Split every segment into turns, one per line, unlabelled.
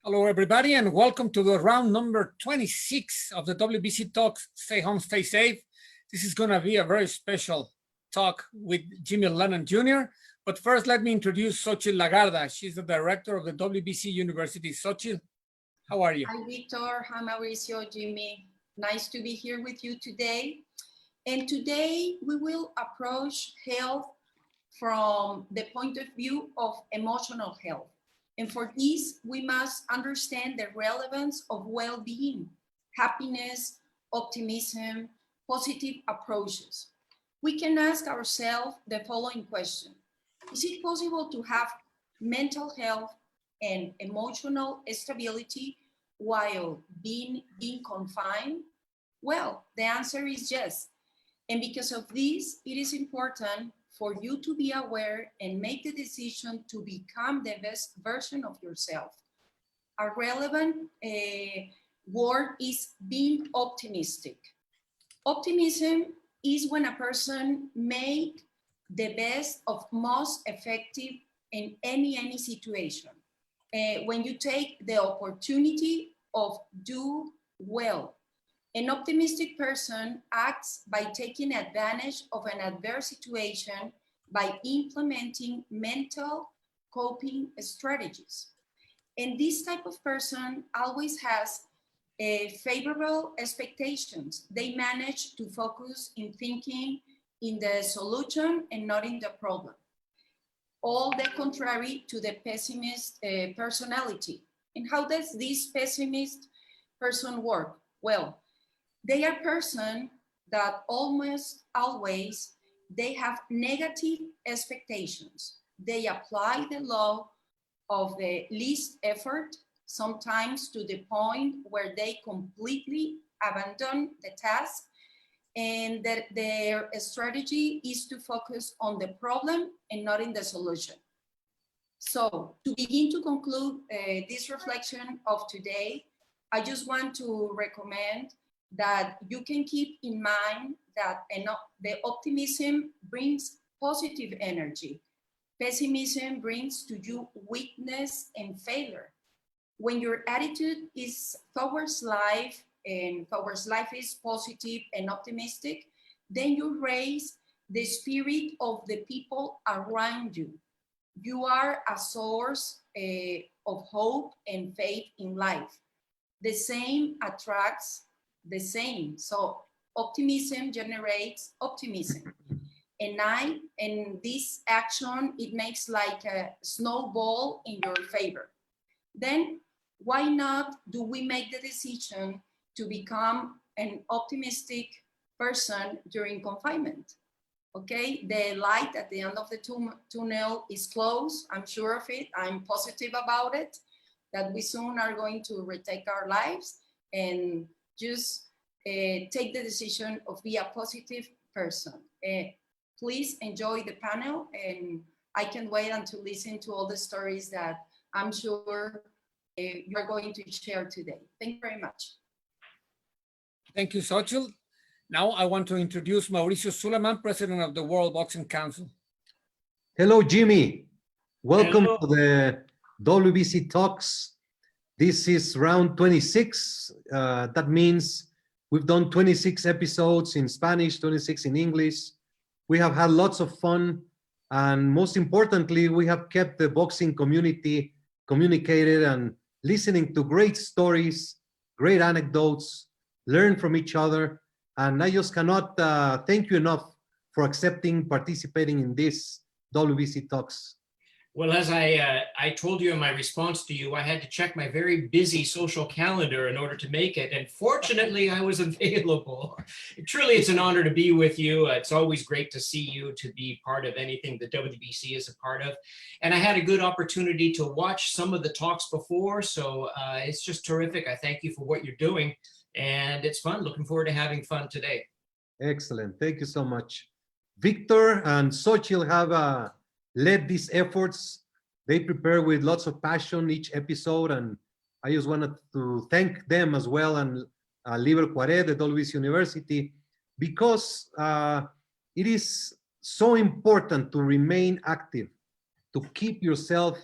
Hello, everybody, and welcome to the round number 26 of the WBC Talks, Stay Home, Stay Safe. This is going to be a very special talk with Jimmy Lennon Jr. But first, let me introduce 𝗧𝗔𝗟𝗡𝗗. She's the director of the WBC University. 𝗧𝗔, how are you?
Hi, Victor. Hi, Mauricio, Jimmy. Nice to be here with you today. And today we will approach health from the point of view of emotional health. And for this, we must understand the relevance of well-being, happiness, optimism, positive approaches. We can ask ourselves the following question. Is it possible to have mental health and emotional stability while being confined? Well, the answer is yes. And because of this, it is important for you to be aware and make the decision to become the best version of yourself. A relevant word is being optimistic. Optimism is when a person makes the best of most effective in any situation. When you take the opportunity of do well. An optimistic person acts by taking advantage of an adverse situation by implementing mental coping strategies. And this type of person always has favorable expectations. They manage to focus in thinking in the solution and not in the problem. All the contrary to the pessimist personality. And how does this pessimist person work? Well, they are person that almost always they have negative expectations. They apply the law of the least effort, sometimes to the point where they completely abandon the task, and that their strategy is to focus on the problem and not in the solution. So to begin to conclude this reflection of today, I just want to recommend that you can keep in mind that the optimism brings positive energy. Pessimism brings to you weakness and failure. When your attitude is towards life and towards life is positive and optimistic, then you raise the spirit of the people around you. You are a source of hope and faith in life. The same attracts the same. So optimism generates optimism. And this action, it makes like a snowball in your favor. Then why not do we make the decision to become an optimistic person during confinement? Okay, the light at the end of the tunnel is close. I'm sure of it. I'm positive about it, that we soon are going to retake our lives and just take the decision of be a positive person. Please enjoy the panel, and I can't wait until listen to all the stories that I'm sure you're going to share today. Thank you very much.
Thank you, 𝗧𝗔. Now I want to introduce Mauricio Suleiman, president of the World Boxing Council.
Hello, Jimmy. Welcome
Hello.
to the WBC Talks. This is round 26. That means we've done 26 episodes in Spanish, 26 in English. We have had lots of fun. And most importantly, we have kept the boxing community communicated and listening to great stories, great anecdotes, learn from each other. And I just cannot thank you enough for accepting participating in this WBC Talks.
Well, as I told you in my response to you, I had to check my very busy social calendar in order to make it. And fortunately, I was available. Truly, it's an honor to be with you. It's always great to see you, to be part of anything the WBC is a part of. And I had a good opportunity to watch some of the talks before. So it's just terrific. I thank you for what you're doing. And it's fun. Looking forward to having fun today.
Excellent. Thank you so much. Victor and 𝗧𝗔𝗟𝗡𝗗 have led these efforts. They prepare with lots of passion each episode, and I just wanted to thank them as well, and 𝗥𝗢𝗨𝗡𝗗, the Dolby's University, because it is so important to remain active, to keep yourself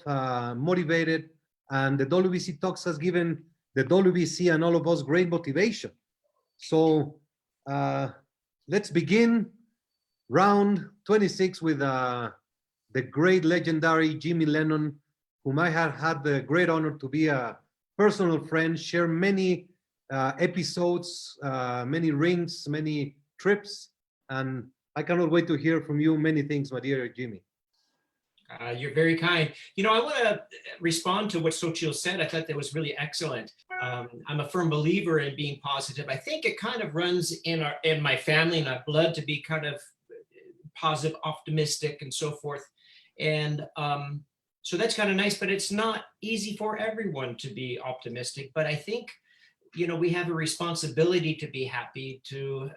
motivated And the WBC Talks has given the WBC and all of us great motivation. So let's begin round 26 with the great legendary Jimmy Lennon, whom I have had the great honor to be a personal friend, share many episodes, many rings, many trips, and I cannot wait to hear from you many things, my dear Jimmy.
You're very kind. You know, I want to respond to what 𝗧𝗔𝗟𝗡𝗗 said. I thought that was really excellent. I'm a firm believer in being positive. I think it kind of runs in my family and our blood to be kind of positive, optimistic, and so forth. And so that's kind of nice, but it's not easy for everyone to be optimistic. But I think, you know, we have a responsibility to be happy, to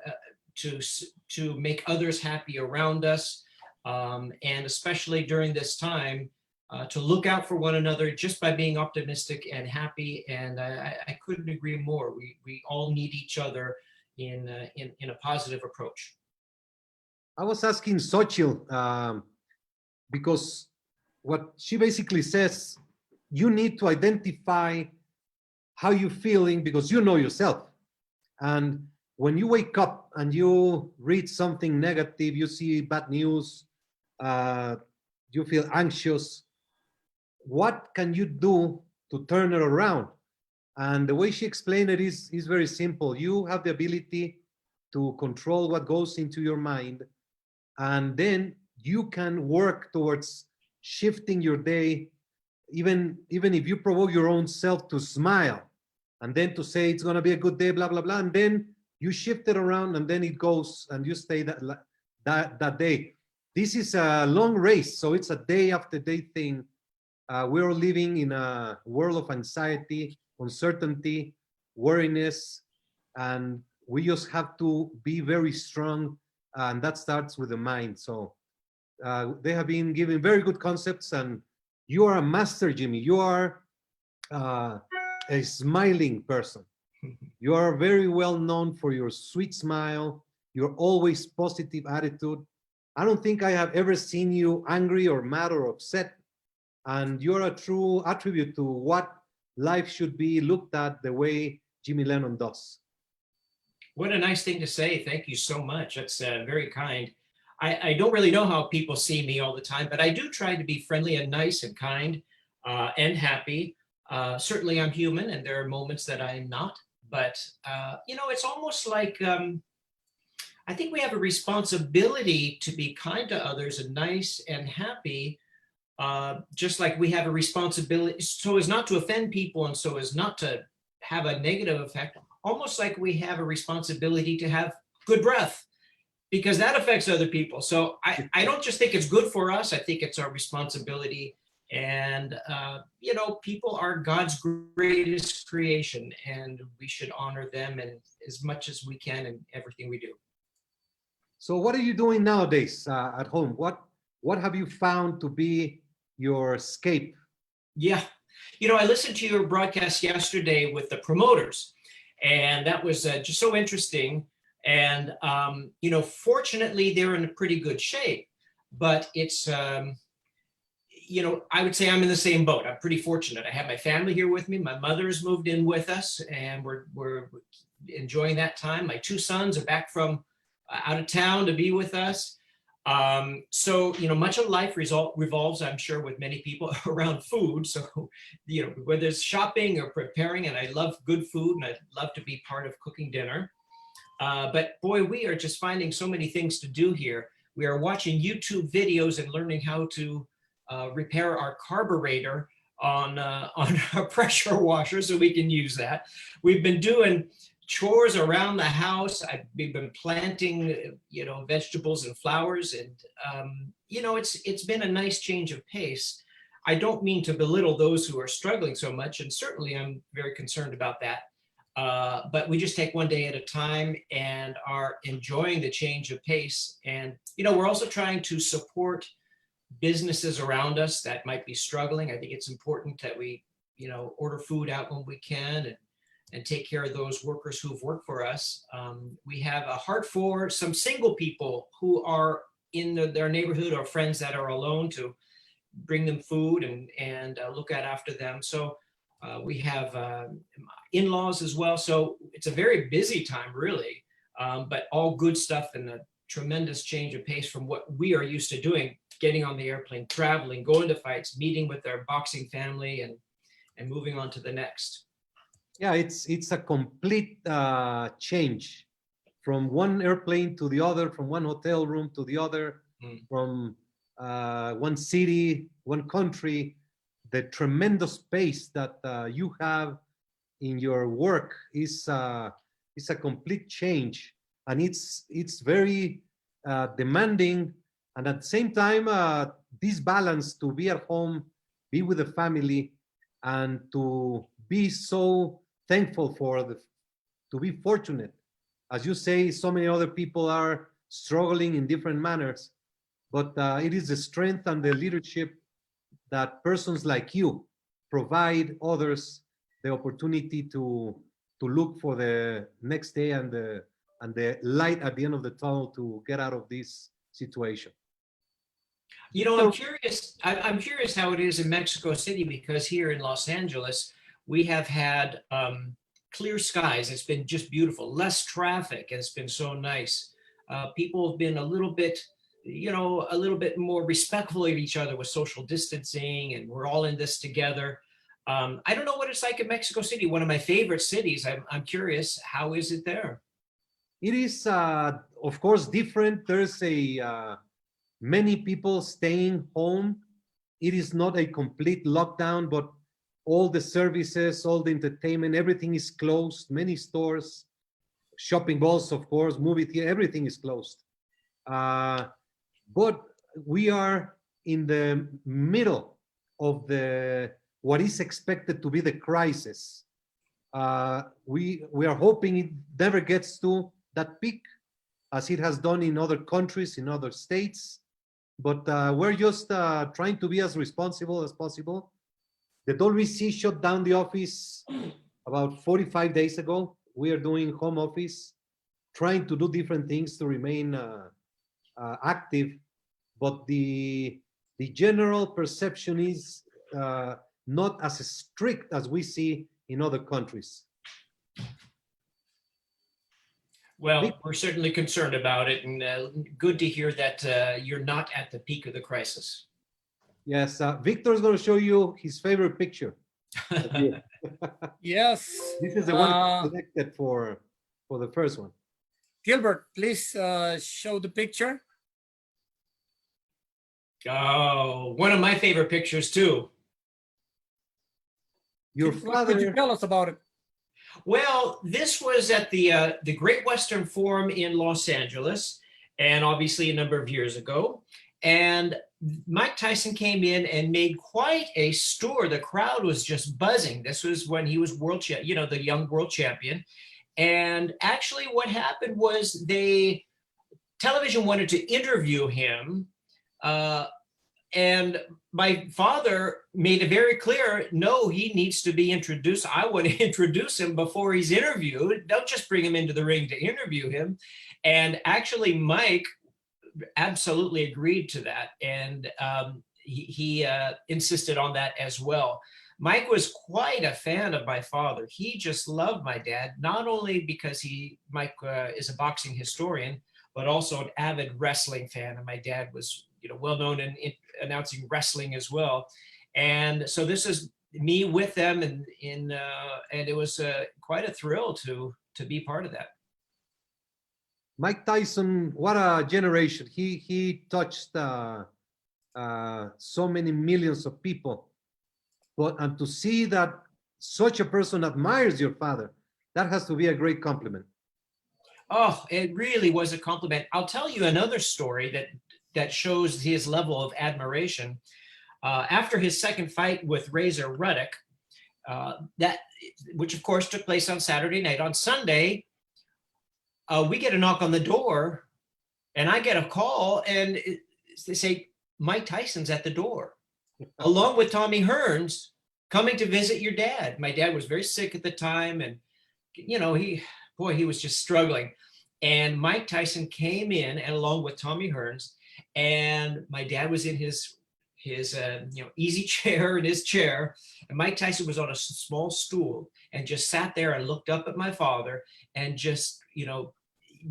make others happy around us. And especially during this time, to look out for one another just by being optimistic and happy. And I couldn't agree more. We all need each other in a positive approach.
I was asking 𝗧𝗔𝗟𝗡𝗗 because what she basically says, you need to identify how you're feeling because you know yourself. And when you wake up and you read something negative, you see bad news, you feel anxious, what can you do to turn it around? And the way she explained it is very simple. You have the ability to control what goes into your mind, and then you can work towards shifting your day, even if you provoke your own self to smile and then to say it's going to be a good day, blah, blah, blah, and then you shift it around and then it goes and you stay that day. This is a long race, so it's a day after day thing. We're living in a world of anxiety, uncertainty, worriness, and we just have to be very strong, and that starts with the mind. So they have been giving very good concepts, and you are a master, Jimmy. You are a smiling person. You are very well known for your sweet smile, your always positive attitude. I don't think I have ever seen you angry or mad or upset. And you're a true attribute to what life should be looked at the way Jimmy Lennon does.
What a nice thing to say. Thank you so much. That's very kind. I don't really know how people see me all the time, but I do try to be friendly and nice and kind and happy. Certainly I'm human and there are moments that I'm not, but you know, it's almost like I think we have a responsibility to be kind to others and nice and happy, just like we have a responsibility so as not to offend people and so as not to have a negative effect, almost like we have a responsibility to have good breath, because that affects other people. So I don't just think it's good for us, I think it's our responsibility. And, you know, people are God's greatest creation and we should honor them and as much as we can in everything we do.
So what are you doing nowadays at home? What have you found to be your escape?
Yeah, you know, I listened to your broadcast yesterday with the promoters, and that was just so interesting. And, you know, fortunately, they're in a pretty good shape, but it's, you know, I would say I'm in the same boat. I'm pretty fortunate. I have my family here with me. My mother's moved in with us, and we're enjoying that time. My two sons are back from out of town to be with us. So, you know, much of life revolves, I'm sure, with many people around food. So, you know, whether it's shopping or preparing, and I love good food and I'd love to be part of cooking dinner. But boy, we are just finding so many things to do here. We are watching YouTube videos and learning how to repair our carburetor on our pressure washer so we can use that. We've been doing chores around the house. We've been planting, you know, vegetables and flowers, and you know, it's been a nice change of pace. I don't mean to belittle those who are struggling so much, and certainly I'm very concerned about that. But we just take one day at a time and are enjoying the change of pace. And you know, we're also trying to support businesses around us that might be struggling. I think it's important that we, you know, order food out when we can and take care of those workers who've worked for us. We have a heart for some single people who are in their neighborhood or friends that are alone, to bring them food and look after them. So We have in-laws as well. So it's a very busy time, really, but all good stuff and a tremendous change of pace from what we are used to doing, getting on the airplane, traveling, going to fights, meeting with our boxing family, and moving on to the next.
Yeah, it's a complete change from one airplane to the other, from one hotel room to the other, from one city, one country. The tremendous pace that you have in your work is a complete change, and it's very demanding. And at the same time, this balance to be at home, be with the family, and to be so thankful to be fortunate. As you say, so many other people are struggling in different manners, but it is the strength and the leadership that persons like you provide others the opportunity to look for the next day and the light at the end of the tunnel to get out of this situation.
You know, I'm curious how it is in Mexico City, because here in Los Angeles, we have had clear skies. It's been just beautiful, less traffic. It's been so nice. People have been a little bit more respectful of each other with social distancing, and we're all in this together. I don't know what it's like in Mexico City, one of my favorite cities. I'm curious, how is it there?
It is, of course, different. There's many people staying home. It is not a complete lockdown, but all the services, all the entertainment, everything is closed. Many stores, shopping malls, of course, movie theater, everything is closed. But we are in the middle of what is expected to be the crisis. We are hoping it never gets to that peak, as it has done in other countries, in other states. But we're just trying to be as responsible as possible. The WBC shut down the office about 45 days ago. We are doing home office, trying to do different things to remain active. But the general perception is not as strict as we see in other countries.
Well, we're certainly concerned about it, and good to hear that you're not at the peak of the crisis.
Yes, Victor is going to show you his favorite picture.
Yes.
This is the one selected for the first one.
Gilbert, please show the picture.
Oh, one of my favorite pictures too.
Your
What could you
father.
tell us about it?
Well, this was at the Great Western Forum in Los Angeles, and obviously a number of years ago. And Mike Tyson came in and made quite a stir. The crowd was just buzzing. This was when he was the young world champion. And actually what happened was television wanted to interview him. And my father made it very clear, no, he needs to be introduced. I want to introduce him before he's interviewed. Don't just bring him into the ring to interview him. And actually, Mike absolutely agreed to that. And he insisted on that as well. Mike was quite a fan of my father. He just loved my dad, not only because Mike is a boxing historian, but also an avid wrestling fan. And my dad was well known in announcing wrestling as well. And so this is me with them, and it was quite a thrill to be part of that.
Mike Tyson, what a generation. He touched so many millions of people. And to see that such a person admires your father, that has to be a great compliment.
Oh, it really was a compliment. I'll tell you another story that shows his level of admiration. After his second fight with 𝗧𝗔𝗟𝗡𝗗, which of course took place on Saturday night, on Sunday, we get a knock on the door, and I get a call, and they say, Mike Tyson's at the door, along with Tommy Hearns, coming to visit your dad. My dad was very sick at the time, and he was just struggling. And Mike Tyson came in, and along with Tommy Hearns, and my dad was in his his easy chair in his chair, and Mike Tyson was on a small stool and just sat there and looked up at my father and just,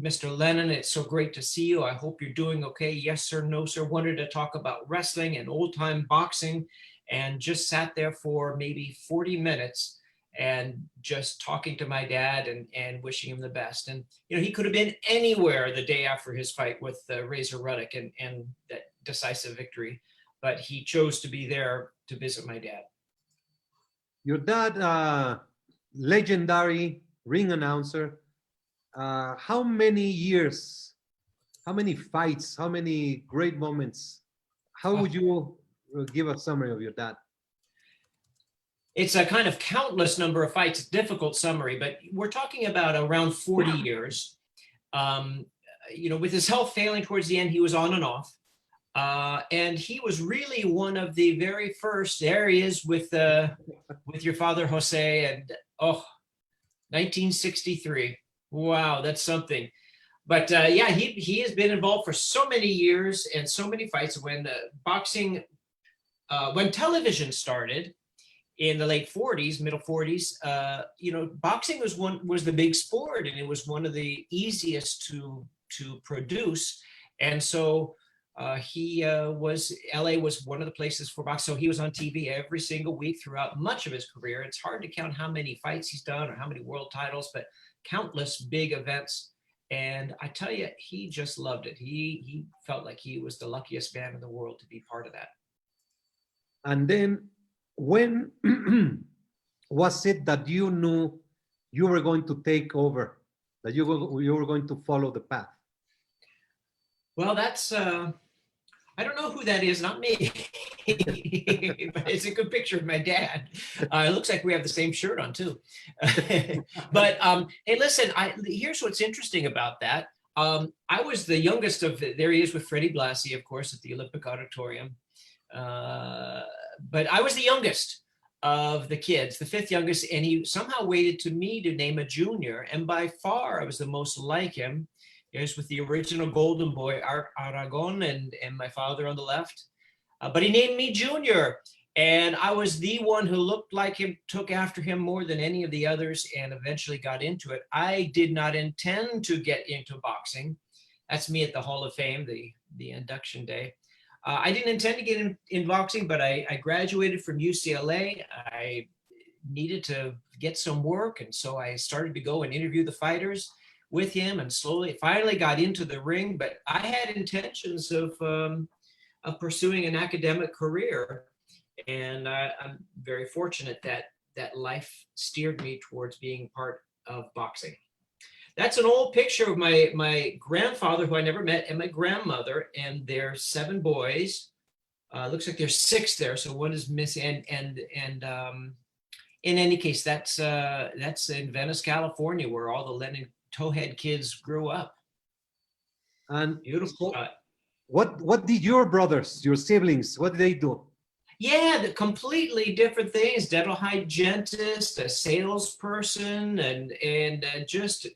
Mr. Lennon, it's so great to see you. I hope you're doing okay. Yes, sir. No, sir. Wanted to talk about wrestling and old time boxing, and just sat there for maybe 40 minutes and just talking to my dad and wishing him the best. And, he could have been anywhere the day after his fight with 𝗧𝗔𝗟𝗡𝗗 and that decisive victory, but he chose to be there to visit my dad.
Your dad, legendary ring announcer. How many years, how many fights, how many great moments? How would you give a summary of your dad?
It's a kind of countless number of fights, difficult summary, but we're talking about around 40 years. With his health failing towards the end, he was on and off. And he was really one of the very first. There he is with your father, Jose, and 1963. Wow, that's something. But he has been involved for so many years and so many fights. When boxing, when television started in the late 40s, middle 40s, boxing was the big sport, and it was one of the easiest to produce. And so LA was one of the places for boxing. So he was on TV every single week throughout much of his career. It's hard to count how many fights he's done or how many world titles, but countless big events. And I tell you, he just loved it. He felt like he was the luckiest man in the world to be part of that.
And then when was it that you knew you were going to take over, that you were going to follow the path?
Well, that's, I don't know who that is, not me. But it's a good picture of my dad. It looks like we have the same shirt on too. But hey, listen, here's what's interesting about that. I was the youngest there he is with Freddie Blassie, of course, at the Olympic Auditorium. But I was the youngest of the kids, the fifth youngest, and he somehow waited to me to name a junior. And by far, I was the most like him. He was with the original Golden Boy, Art Aragon, and my father on the left. But he named me junior. And I was the one who looked like him, took after him more than any of the others, and eventually got into it. I did not intend to get into boxing. That's me at the Hall of Fame, the induction day. I didn't intend to get in boxing, but I graduated from UCLA. I needed to get some work, and so I started to go and interview the fighters with him, and finally got into the ring. But I had intentions of pursuing an academic career, and I'm very fortunate that life steered me towards being part of boxing. That's an old picture of my grandfather, who I never met, and my grandmother, and their 7 boys. Looks like there's 6 there, so one is missing. And in any case, that's in Venice, California, where all the Lennon towhead kids grew up.
And
beautiful.
What did your brothers, your siblings, what did they do?
Yeah, the completely different things. Dental hygienist, a salesperson, and just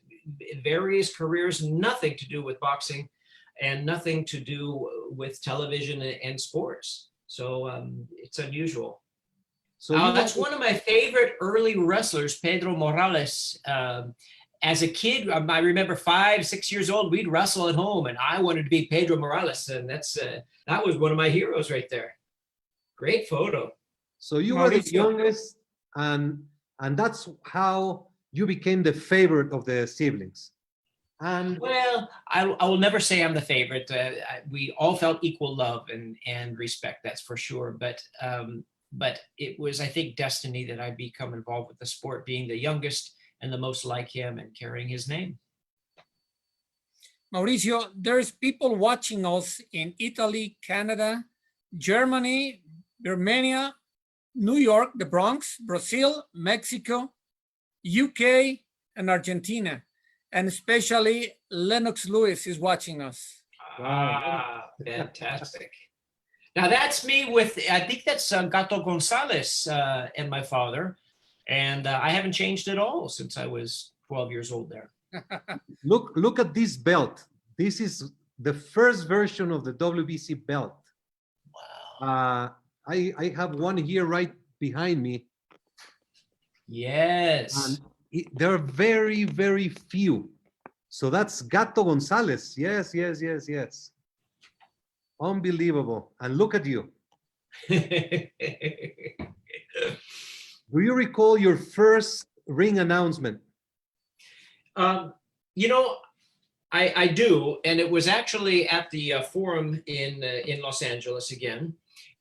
various careers, nothing to do with boxing and nothing to do with television and sports. So it's unusual. So that's one of my favorite early wrestlers, Pedro Morales. As a kid, I remember 5, 6 years old, we'd wrestle at home, and I wanted to be Pedro Morales, and that was one of my heroes right there. Great photo.
So you were the youngest, and that's how you became the favorite of the siblings. And
well, I will never say I'm the favorite. We all felt equal love and respect, that's for sure. But it was, I think, destiny that I become involved with the sport, being the youngest and the most like him and carrying his name.
Mauricio, there's people watching us in Italy, Canada, Germany, Romania, New York, the Bronx, Brazil, Mexico, UK, and Argentina. And especially Lennox Lewis is watching us.
Ah, fantastic. Now that's me with, I think that's 𝗥𝗢𝗨𝗡𝗗 and my father. And I haven't changed at all since I was 12 years old there.
Look at this belt. This is the first version of the WBC belt.
Wow.
I have one here right behind me.
Yes.
And there are very, very few. So that's Gato Gonzalez. Yes, yes, yes, yes. Unbelievable. And look at you. Do you recall your first ring announcement?
You know, I do, and it was actually at the forum in Los Angeles again.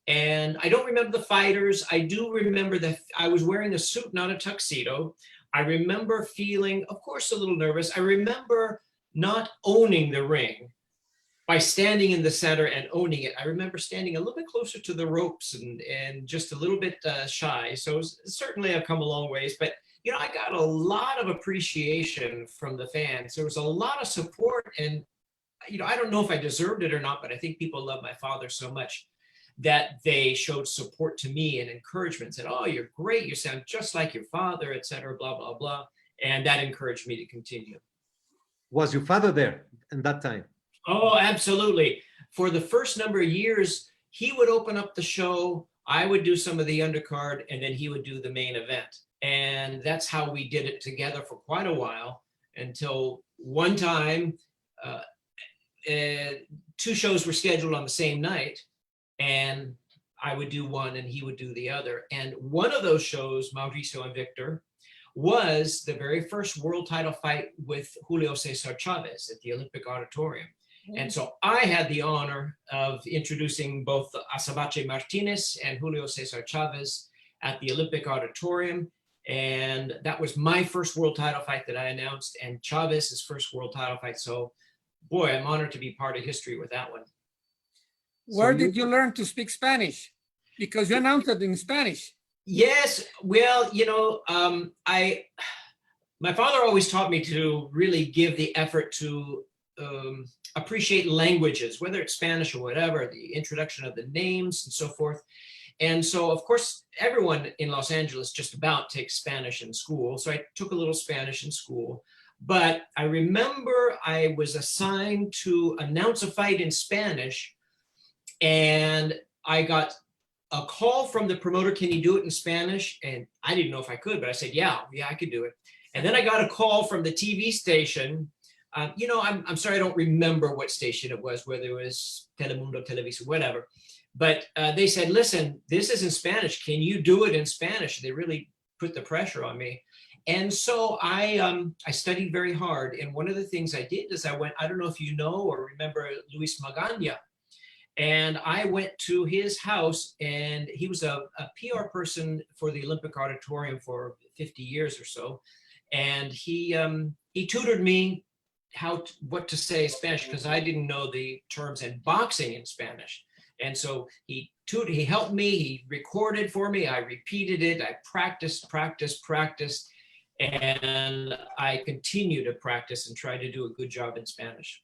And I don't remember the fighters. I do remember that I was wearing a suit, not a tuxedo. I remember feeling, of course, a little nervous. I remember not owning the ring by standing in the center and owning it. I remember standing a little bit closer to the ropes and just a little bit shy. So certainly I've come a long ways, but you know, I got a lot of appreciation from the fans. There was a lot of support, and you know, I don't know if I deserved it or not, but I think people love my father so much that they showed support to me and encouragement, said, oh, you're great, you sound just like your father, etc., blah, blah, blah. And that encouraged me to continue.
Was your father there in that time?
Oh, absolutely. For the first number of years, he would open up the show, I would do some of the undercard, and then he would do the main event. And that's how we did it together for quite a while, until one time, two shows were scheduled on the same night, and I would do one and he would do the other. And one of those shows, Mauricio and Victor, was the very first world title fight with Julio Cesar Chavez at the Olympic Auditorium. And so I had the honor of introducing both 𝗧𝗔𝗟𝗡𝗗 and Julio Cesar Chavez at the Olympic Auditorium. And that was my first world title fight that I announced, and Chavez's first world title fight. So boy, I'm honored to be part of history with that one.
Where did you learn to speak Spanish? Because you announced it in Spanish.
Yes, well, you know, my father always taught me to really give the effort to appreciate languages, whether it's Spanish or whatever, the introduction of the names and so forth. And so, of course, everyone in Los Angeles just about takes Spanish in school. So I took a little Spanish in school. But I remember I was assigned to announce a fight in Spanish, and I got a call from the promoter, can you do it in Spanish? And I didn't know if I could, but I said, yeah, I could do it. And then I got a call from the TV station. You know, I'm sorry, I don't remember what station it was, whether it was Telemundo, Televisa, whatever. But they said, listen, this is in Spanish. Can you do it in Spanish? They really put the pressure on me. And so I studied very hard. And one of the things I did is I went, I don't know if you know or remember Luis Magaña. And I went to his house, and he was a PR person for the Olympic Auditorium for 50 years or so. And he tutored me what to say in Spanish, because I didn't know the terms in boxing in Spanish. And so he helped me, he recorded for me, I repeated it, I practiced, and I continue to practice and try to do a good job in Spanish.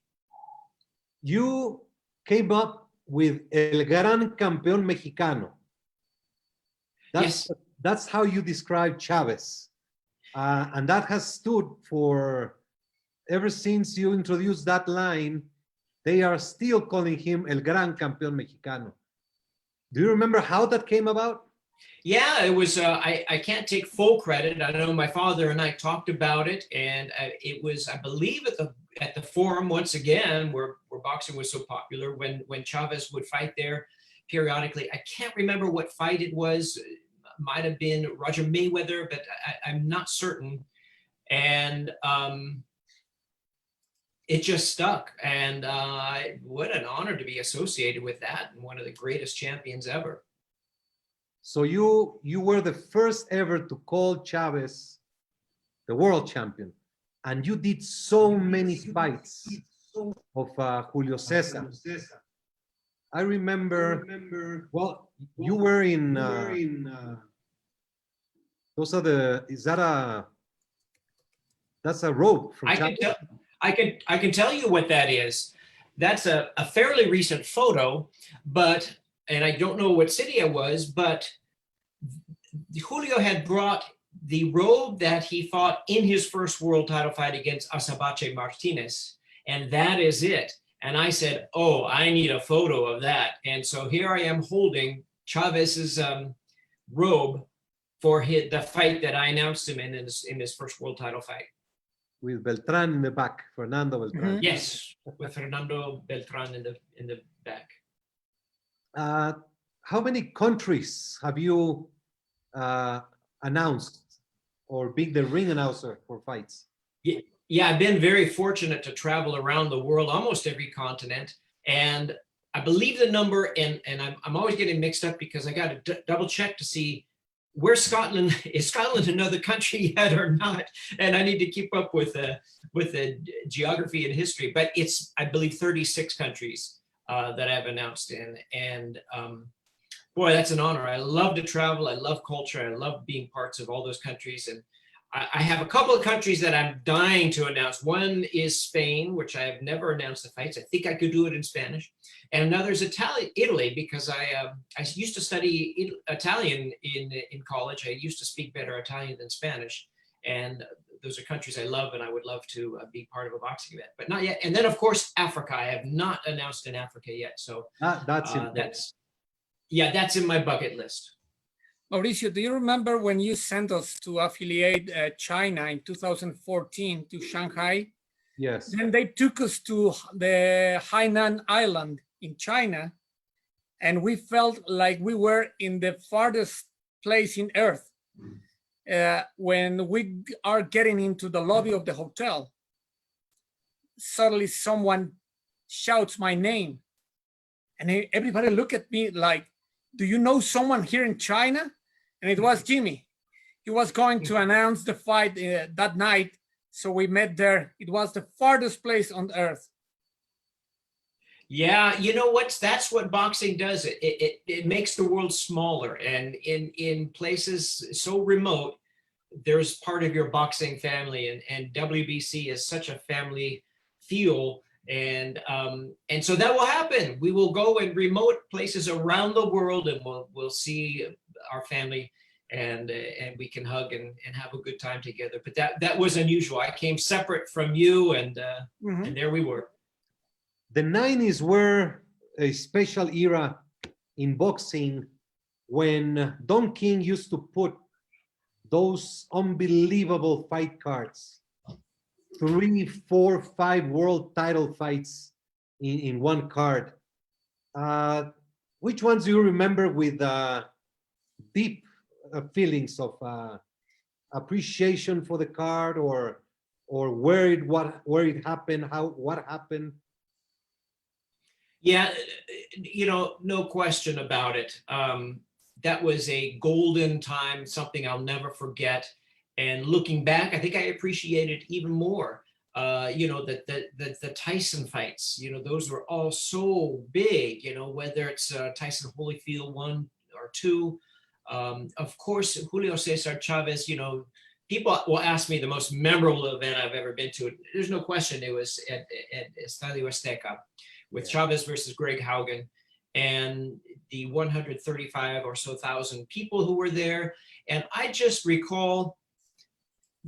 You came up with El Gran Campeón Mexicano.
Yes.
That's how you describe Chavez. And that has stood for, ever since you introduced that line, they are still calling him El Gran Campeón Mexicano. Do you remember how that came about?
Yeah, it was, I can't take full credit. I know my father and I talked about it, and it was, I believe, at the forum once again, where boxing was so popular, when Chavez would fight there periodically. I can't remember what fight it was. It might have been Roger Mayweather, but I'm not certain. And it just stuck. And what an honor to be associated with that, and one of the greatest champions ever.
So you were the first ever to call Chavez the world champion, and you did so many fights of Julio Cesar. I remember, well, you were in, those are the, that's a rope from Chavez.
I can tell you what that is. That's a fairly recent photo, but, and I don't know what city I was, but Julio had brought the robe that he fought in his first world title fight against 𝗧𝗔𝗟𝗡𝗗, and that is it. And I said, oh, I need a photo of that. And so here I am holding Chavez's robe for the fight that I announced him in his first world title fight.
With Beltran in the back, Fernando Beltran.
Mhm.
Yes, with Fernando Beltran in the back.
How many countries have you announced or been the ring announcer for fights?
Yeah, I've been very fortunate to travel around the world, almost every continent. And I believe the number, and I'm always getting mixed up because I got to double check to see where Scotland, is Scotland another country yet or not? And I need to keep up with the geography and history, but it's, I believe, 36 countries that I've announced in. And boy, that's an honor. I love to travel. I love culture. I love being parts of all those countries. And I have a couple of countries that I'm dying to announce. One is Spain, which I have never announced the fights. I think I could do it in Spanish. And another is Italy, because I used to study Italian in college. I used to speak better Italian than Spanish. And those are countries I love, and I would love to be part of a boxing event, but not yet. And then, of course, Africa. I have not announced in Africa yet. So that's in my bucket list.
Mauricio, do you remember when you sent us to affiliate China in 2014 to Shanghai?
Yes.
Then they took us to the Hainan Island in China, and we felt like we were in the farthest place in Earth. When we are getting into the lobby of the hotel, suddenly someone shouts my name, and everybody look at me like, do you know someone here in China? And it was Jimmy. He was going to announce the fight that night. So we met there. It was the farthest place on earth.
Yeah, you know what? That's what boxing does. It makes the world smaller. And in places so remote, there's part of your boxing family. And WBC is such a family feel. And so that will happen. We will go in remote places around the world, and we'll see our family, and we can hug and have a good time together. But that was unusual. I came separate from you, and there we were.
The 90s were a special era in boxing when Don King used to put those unbelievable fight cards. 3, 4, 5 world title fights in one card. Which ones do you remember with deep feelings of appreciation for the card, or where it happened, what happened?
Yeah, no question about it. That was a golden time, something I'll never forget. And looking back, I think I appreciate it even more. The Tyson fights, those were all so big, whether it's Tyson Holyfield 1 or 2. Of course, Julio Cesar Chavez, people will ask me the most memorable event I've ever been to. There's no question it was at Estadio Azteca with Chavez versus Greg Haugen, and the 135 or so thousand people who were there. And I just recall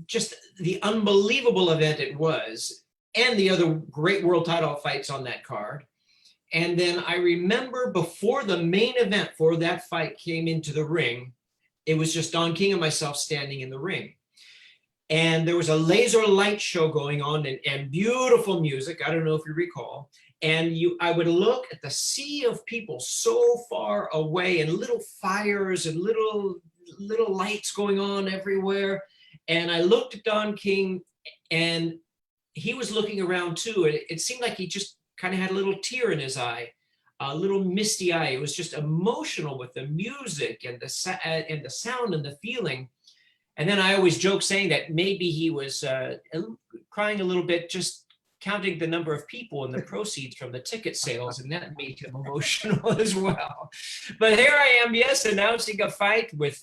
just the unbelievable event it was, and the other great world title fights on that card. And then I remember before the main event for that fight came into the ring, it was just Don King and myself standing in the ring. And there was a laser light show going on, and beautiful music. I don't know if you recall. And I would look at the sea of people so far away, and little fires and little lights going on everywhere. And I looked at Don King, and he was looking around too. And it seemed like he just kind of had a little tear in his eye, a little misty eye. It was just emotional with the music and the sound and the feeling. And then I always joke saying that maybe he was crying a little bit, just counting the number of people and the proceeds from the ticket sales, and that made him emotional as well. But here I am, yes, announcing a fight with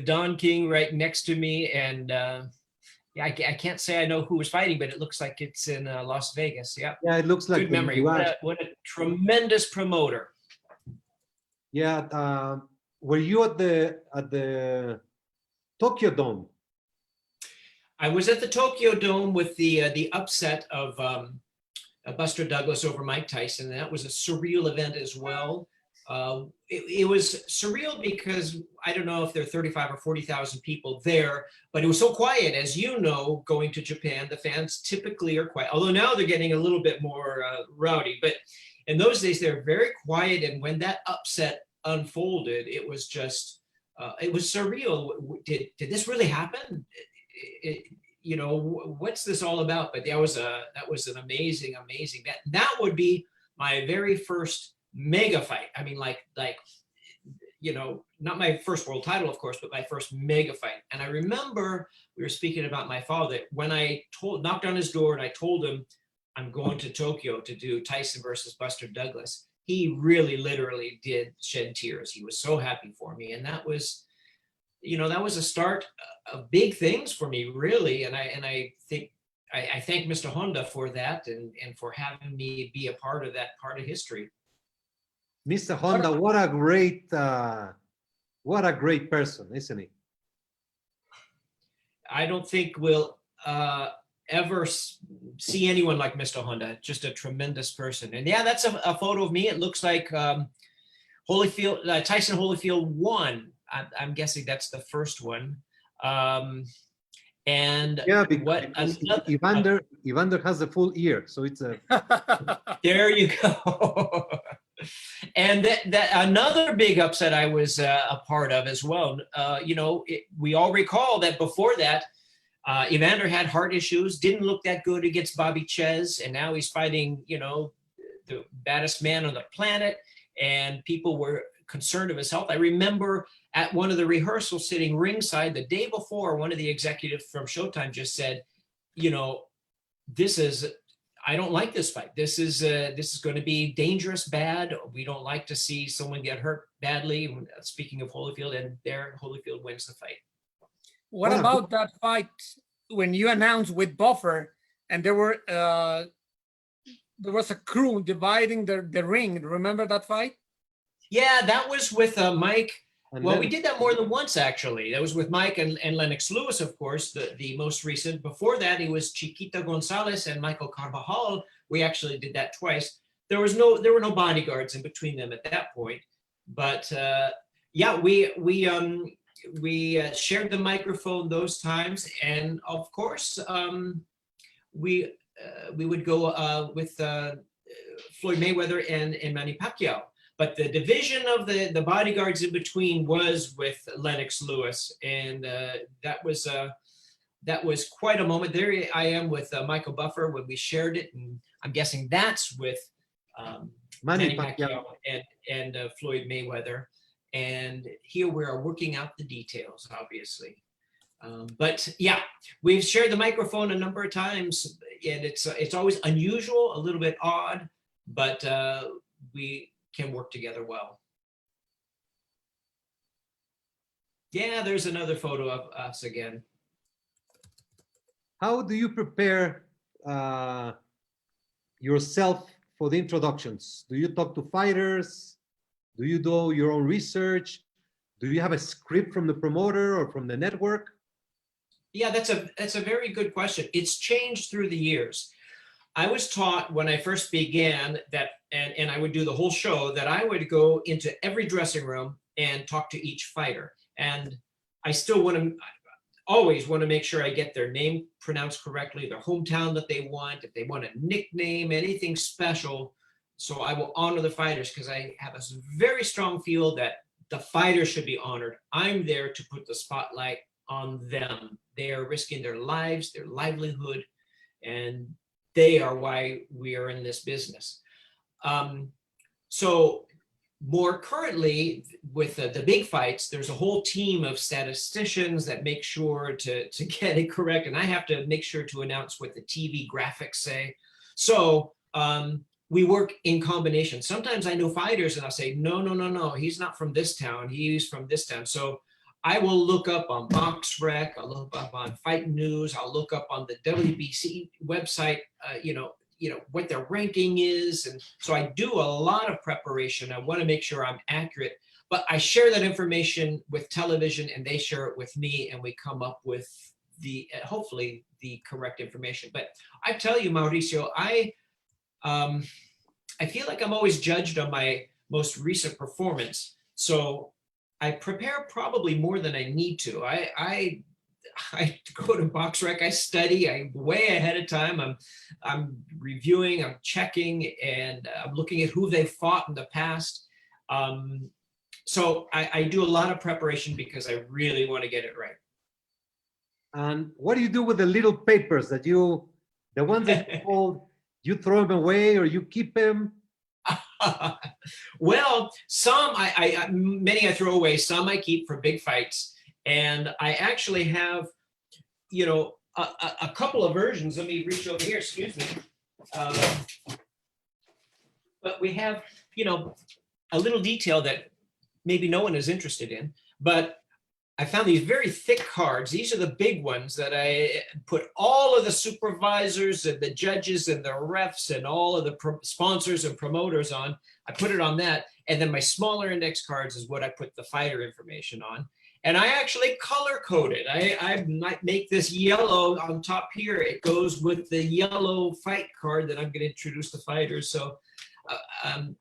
Don King right next to me, and I can't say I know who was fighting, but it looks like it's in Las Vegas. Yeah, it looks like good memory. What a tremendous promoter.
Yeah, were you at the Tokyo Dome?
I was at the Tokyo Dome with the upset of Buster Douglas over Mike Tyson. That was a surreal event as well. It was surreal because I don't know if there are 35 or 40,000 people there, but it was so quiet. As you know, going to Japan, the fans typically are quiet, although now they're getting a little bit more rowdy. But in those days, they're very quiet. And when that upset unfolded, it was just, it was surreal. Did this really happen? You know, what's this all about? But that was an amazing bet. That would be my very first mega fight. I mean, like, you know, not my first world title, of course, but my first mega fight. And I remember we were speaking about my father when I knocked on his door and I told him I'm going to Tokyo to do Tyson versus Buster Douglas. He really literally did shed tears. He was so happy for me. And that was, you know, that was a start of big things for me, really. And I think I thank Mr. Honda for that and for having me be a part of that part of history.
Mr. Honda, what a great person, isn't he?
I don't think we'll ever see anyone like Mr. Honda. Just a tremendous person. And yeah, that's a photo of me. It looks like Holyfield, Tyson Holyfield won. I'm guessing that's the first one. And
yeah, because Evander has the full ear, so it's a.
There you go. And that another big upset I was a part of as well. You know, we all recall that before that, Evander had heart issues, didn't look that good against Bobby Ches, and now he's fighting, you know, the baddest man on the planet, and people were concerned of his health. I remember at one of the rehearsals sitting ringside the day before, one of the executives from Showtime just said, you know, I don't like this fight. This is going to be dangerous, bad. We don't like to see someone get hurt badly. Speaking of Holyfield, and there Holyfield wins the fight.
What about that fight when you announced with Buffer and there was a crew dividing the ring? Remember that fight?
Yeah, that was with Mike.
And
well,
then,
we did that more than once, actually. That was with Mike and Lennox Lewis, of course, the most recent. Before that, it was Chiquita Gonzalez and Michael Carvajal. We actually did that twice. There were no bodyguards in between them at that point. But yeah, we shared the microphone those times, and of course, we would go with Floyd Mayweather and Manny Pacquiao. But the division of the bodyguards in between was with Lennox Lewis, and that was quite a moment. There I am with Michael Buffer when we shared it, and I'm guessing that's with Manny Pacquiao and Floyd Mayweather. And here we are working out the details, obviously. But yeah, we've shared the microphone a number of times, and it's always unusual, a little bit odd, but we can work together well. Yeah, there's another photo of us again.
how do you prepare yourself for the introductions? Do you talk to fighters? Do you do your own research? Do you have a script from the promoter or from the network?
Yeah, that's a very good question. It's changed through the years. I was taught when I first began that, and I would do the whole show, that I would go into every dressing room and talk to each fighter. And I still always want to make sure I get their name pronounced correctly, their hometown that they want, if they want a nickname, anything special. So I will honor the fighters because I have a very strong feel that the fighters should be honored. I'm there to put the spotlight on them. They are risking their lives, their livelihood, and they are why we are in this business. So more currently with the big fights, there's a whole team of statisticians that make sure to get it correct. And I have to make sure to announce what the TV graphics say. So we work in combination. Sometimes I know fighters and I'll say, no, he's not from this town. He's from this town. So I will look up on BoxRec, I'll look up on Fight News, I'll look up on the WBC website, what their ranking is. And so I do a lot of preparation. I want to make sure I'm accurate, but I share that information with television and they share it with me, and we come up with hopefully the correct information. But I tell you, Mauricio, I feel like I'm always judged on my most recent performance. So I prepare probably more than I need to. I go to BoxRec, I study, I'm way ahead of time. I'm reviewing, I'm checking, and I'm looking at who they fought in the past. So I do a lot of preparation because I really want to get it right.
And what do you do with the little papers that the ones that you hold, you throw them away or you keep them?
Well, some many I throw away, some I keep for big fights. And I actually have, you know, a couple of versions. Let me reach over here, excuse me. But we have, you know, a little detail that maybe no one is interested in, but I found these very thick cards. These are the big ones that I put all of the supervisors and the judges and the refs and all of the sponsors and promoters on. I put it on that. And then my smaller index cards is what I put the fighter information on. And I actually color coded. I might make this yellow on top here. It goes with the yellow fight card that I'm going to introduce the fighters. So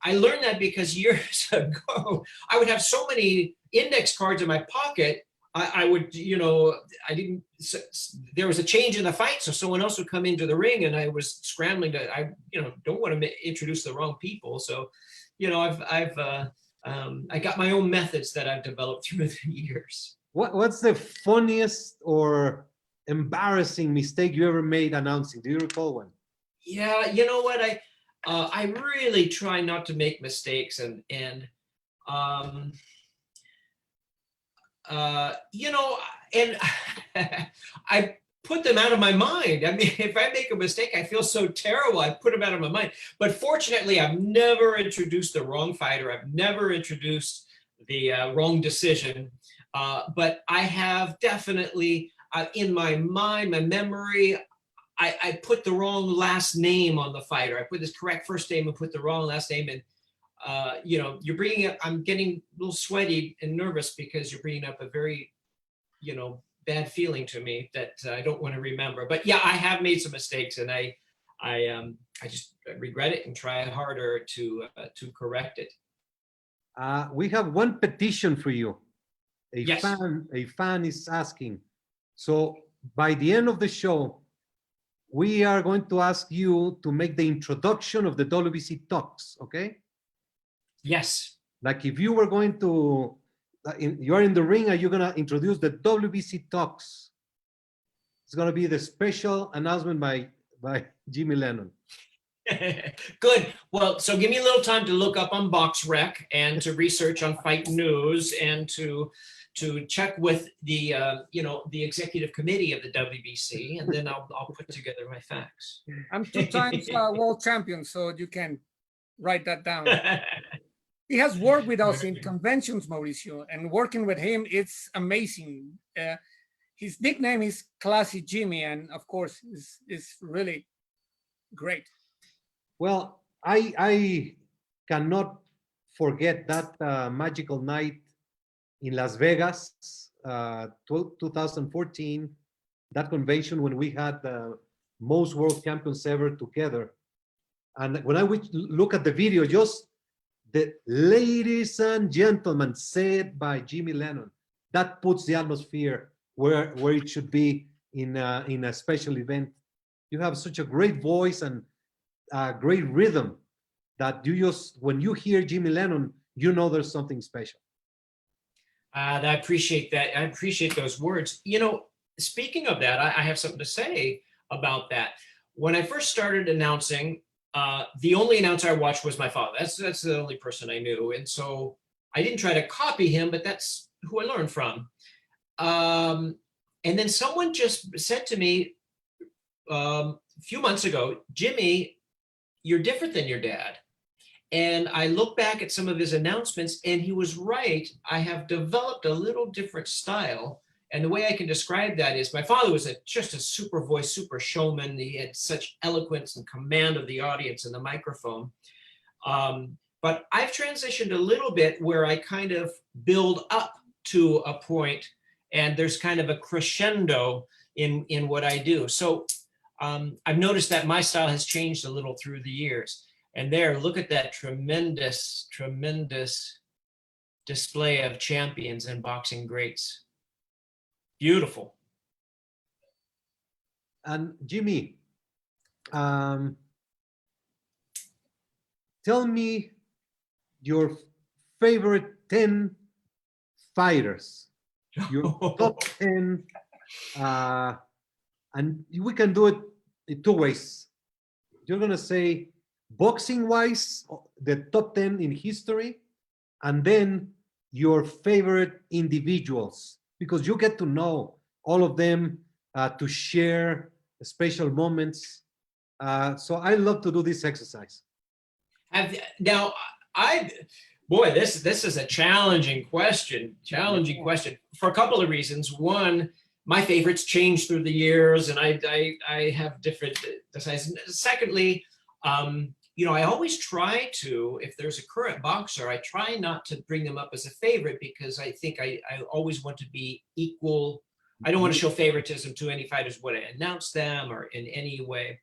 I learned that because years ago, I would have so many index cards in my pocket. I would, you know, there was a change in the fight, so someone else would come into the ring and I was scrambling to, you know, don't want to introduce the wrong people. So, you know, I got my own methods that I've developed through the years.
What's the funniest or embarrassing mistake you ever made announcing? Do you recall one?
Yeah, you know what, I really try not to make mistakes, and you know, and I put them out of my mind. I mean, if I make a mistake, I feel so terrible. I put them out of my mind. But fortunately, I've never introduced the wrong fighter. I've never introduced the wrong decision. But I have definitely, in my mind, my memory, I put the wrong last name on the fighter. I put this correct first name and put the wrong last name. And you know, you're bringing up, I'm getting a little sweaty and nervous because you're bringing up a very, you know, bad feeling to me that I don't want to remember. But yeah, I have made some mistakes, and I just regret it and try harder to correct it.
We have one petition for you.
Yes.
A fan is asking. So by the end of the show, we are going to ask you to make the introduction of the WBC talks, okay?
Yes.
Like if you were going to, you're in the ring and you're going to introduce the WBC talks. It's going to be the special announcement by Jimmy Lennon.
Good. Well, so give me a little time to look up on BoxRec and to research on Fight News and to check with the you know, the executive committee of the WBC, and then I'll put together my facts.
I'm 2 times world champion, so you can write that down. He has worked with us in conventions, Mauricio, and working with him, it's amazing. His nickname is Classy Jimmy, and of course, is really great.
Well, I cannot forget that magical night in Las Vegas, 2014, that convention when we had the most world champions ever together. And when I would look at the video, just the ladies and gentlemen said by Jimmy Lennon, that puts the atmosphere where it should be in a special event. You have such a great voice and a great rhythm that you just, when you hear Jimmy Lennon, you know there's something special.
I appreciate that. I appreciate those words. You know, speaking of that, I have something to say about that. When I first started announcing, the only announcer I watched was my father. That's the only person I knew. And so I didn't try to copy him, but that's who I learned from. And then someone just said to me a few months ago, Jimmy, you're different than your dad. And I look back at some of his announcements, and he was right. I have developed a little different style. And the way I can describe that is my father was just a super voice, super showman. He had such eloquence and command of the audience and the microphone. But I've transitioned a little bit where I kind of build up to a point, and there's kind of a crescendo in what I do. So I've noticed that my style has changed a little through the years. And there, look at that tremendous, tremendous display of champions and boxing greats. Beautiful.
And Jimmy, tell me your favorite 10 fighters, your top 10, and we can do it in 2 ways. You're gonna say boxing-wise, the top 10 in history, and then your favorite individuals, because you get to know all of them, to share special moments. So I love to do this exercise.
Now, boy, this is a challenging question. Challenging question for a couple of reasons. One, my favorites change through the years, and I have different decisions. Secondly, you know, I always try to, if there's a current boxer, I try not to bring them up as a favorite, because I think I always want to be equal. I don't want to show favoritism to any fighters when I announce them or in any way.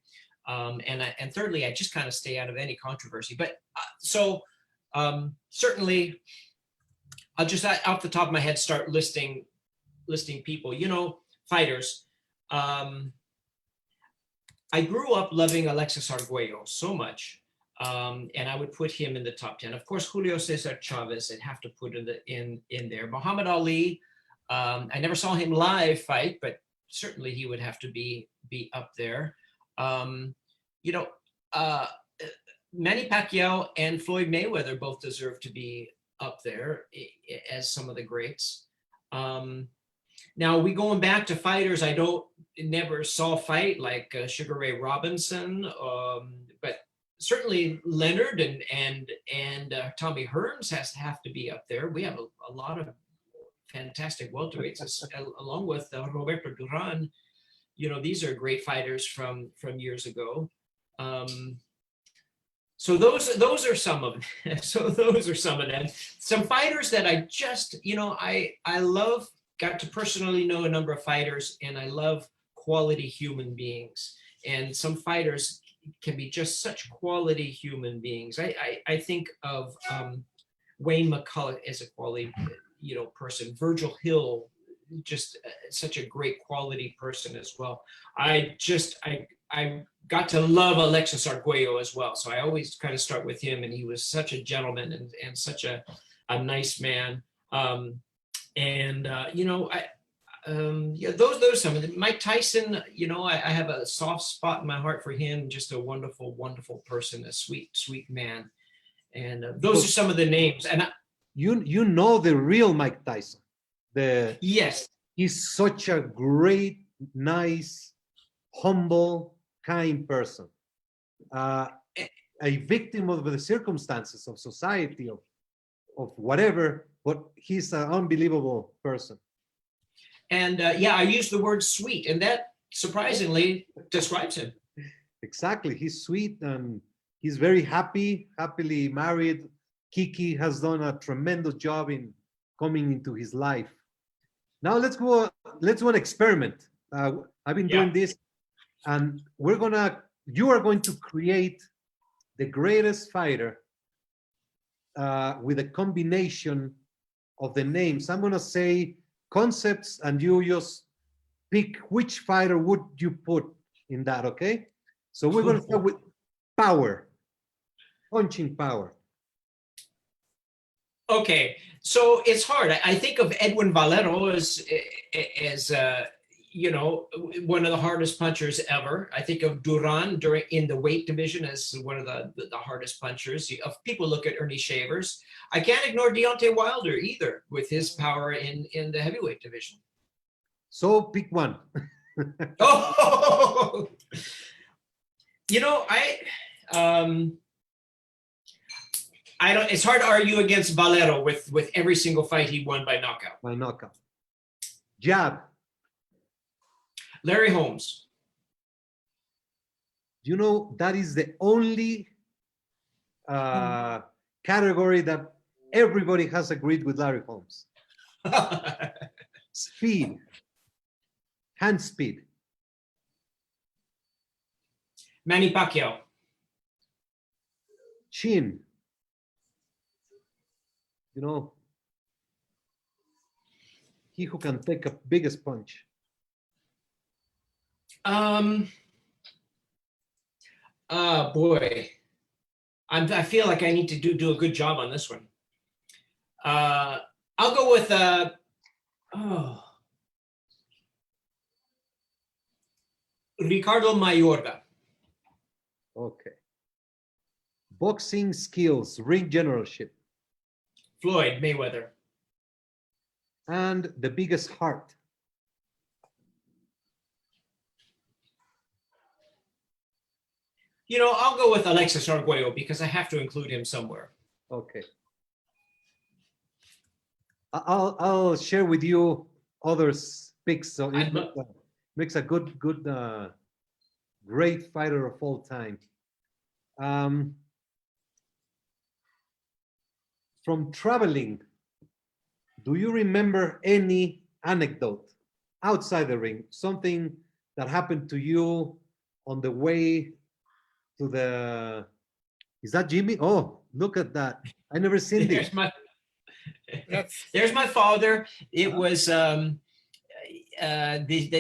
And thirdly, I just kind of stay out of any controversy. But certainly, I'll just off the top of my head start listing people. You know, fighters. I grew up loving 𝗥𝗢𝗨𝗡𝗗 so much, and I would put him in the top 10. Of course, Julio Cesar Chavez, I'd have to put in there. Muhammad Ali. I never saw him live fight, but certainly he would have to be up there. You know, Manny Pacquiao and Floyd Mayweather both deserve to be up there as some of the greats. Now, we going back to fighters I never saw fight, like Sugar Ray Robinson, but certainly Leonard and Tommy Hearns have to be up there. We have a lot of fantastic welterweights, along with Roberto Duran. You know, these are great fighters from years ago. So those are some of them. So those are some of them. Some fighters that I just, you know, I love, got to personally know a number of fighters, and I love quality human beings. And some fighters can be just such quality human beings. I think of Wayne McCullough as a quality, you know, person. Virgil Hill, just such a great quality person as well. I got to love 𝗥𝗢𝗨𝗡𝗗 as well. So I always kind of start with him, and he was such a gentleman and such a nice man. You know, yeah, those are some of them. Mike Tyson, you know, I have a soft spot in my heart for him. Just a wonderful, wonderful person, a sweet, sweet man. And those are some of the names. And
you know the real Mike Tyson.
Yes,
he's such a great, nice, humble, kind person. A victim of the circumstances of society, of whatever, but he's an unbelievable person.
And yeah, I use the word sweet, and that surprisingly describes him.
Exactly, he's sweet, and he's very happily married. Kiki has done a tremendous job in coming into his life. Now let's do an experiment. I've been doing this, and you are going to create the greatest fighter with a combination of the names. I'm gonna say concepts, and you just pick which fighter would you put in that, okay? So we're gonna start with power, punching power.
Okay, so it's hard. I think of Edwin Valero as you know, one of the hardest punchers ever. I think of Duran in the weight division as one of the hardest punchers. People look at Ernie Shavers. I can't ignore Deontay Wilder either, with his power in the heavyweight division.
So pick one.
Oh, you know, I don't. It's hard to argue against Valero with every single fight he won by knockout.
By knockout. Jab.
Larry Holmes.
You know, that is the only category that everybody has agreed with Larry Holmes. Speed. Hand speed.
Manny Pacquiao.
Chin. You know, he who can take a biggest punch.
Boy, I feel like I need to do a good job on this one. I'll go with Ricardo Mayorga.
Okay. Boxing skills, ring generalship.
Floyd Mayweather.
And the biggest heart.
You know, I'll go with 𝗥𝗢𝗨𝗡𝗗 because I have to include him somewhere.
Okay. I'll share with you others picks, so it makes a good great fighter of all time. From traveling, do you remember any anecdote outside the ring, something that happened to you on the way to the, is that Jimmy? Oh, look at that. I never seen this.
There's my father. It was the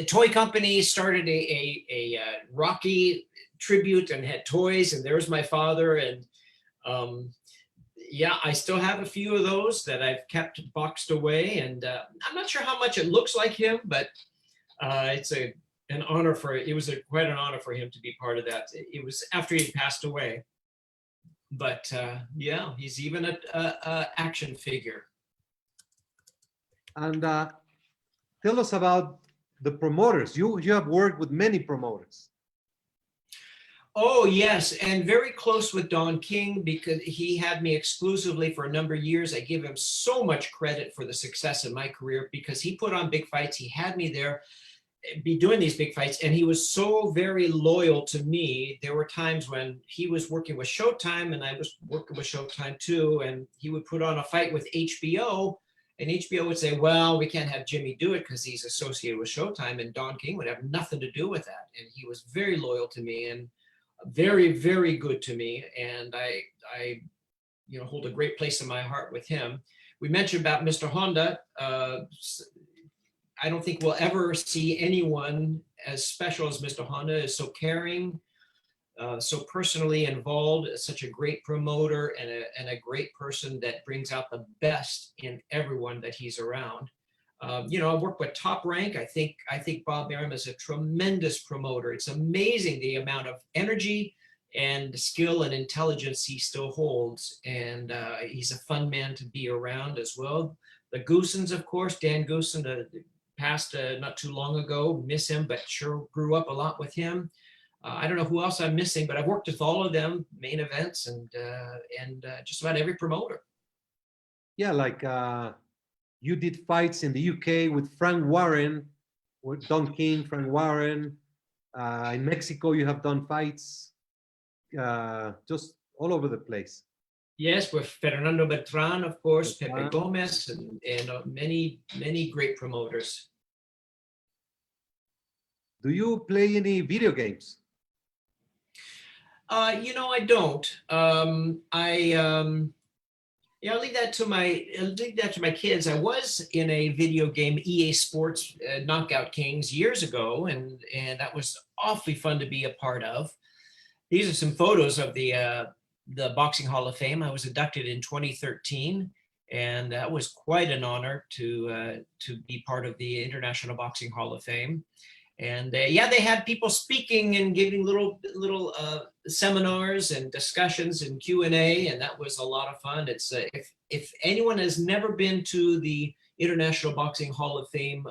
toy company started a Rocky tribute and had toys, and there's my father. And yeah, I still have a few of those that I've kept boxed away, and I'm not sure how much it looks like him, but it's an honor for, it was quite an honor for him to be part of that. It was after he passed away, but yeah, he's even a action figure.
And tell us about the promoters. You have worked with many promoters.
Oh, yes, and very close with Don King because he had me exclusively for a number of years. I give him so much credit for the success in my career because he put on big fights. He had me there, be doing these big fights, and he was so very loyal to me. There were times when he was working with Showtime and I was working with Showtime too, and he would put on a fight with HBO, and HBO would say, well, we can't have Jimmy do it because he's associated with Showtime, and Don King would have nothing to do with that. And he was very loyal to me and very, very good to me, and I you know, hold a great place in my heart with him. We mentioned about Mr. Honda. I don't think we'll ever see anyone as special as Mr. Honda. Is so caring, so personally involved, such a great promoter and a great person that brings out the best in everyone that he's around. You know, I work with Top Rank. I think Bob Arum is a tremendous promoter. It's amazing the amount of energy and skill and intelligence he still holds. And he's a fun man to be around as well. The Goosens, of course, Dan Goosen passed not too long ago. Miss him, but sure grew up a lot with him. I don't know who else I'm missing, but I've worked with all of them, main events, and just about every promoter.
Yeah, like you did fights in the UK with Frank Warren, with Don King, Frank Warren. In Mexico, you have done fights just all over the place.
Yes, with Fernando Beltran, of course, Pepe Gomez, and many, many great promoters.
Do you play any video games?
You know, I don't. Yeah, I'll leave that to my kids. I was in a video game, EA Sports Knockout Kings, years ago, and that was awfully fun to be a part of. These are some photos of the Boxing Hall of Fame. I was inducted in 2013, and that was quite an honor to be part of the International Boxing Hall of Fame. And yeah, they had people speaking and giving little seminars and discussions and Q&A, and that was a lot of fun. It's if anyone has never been to the International Boxing Hall of Fame,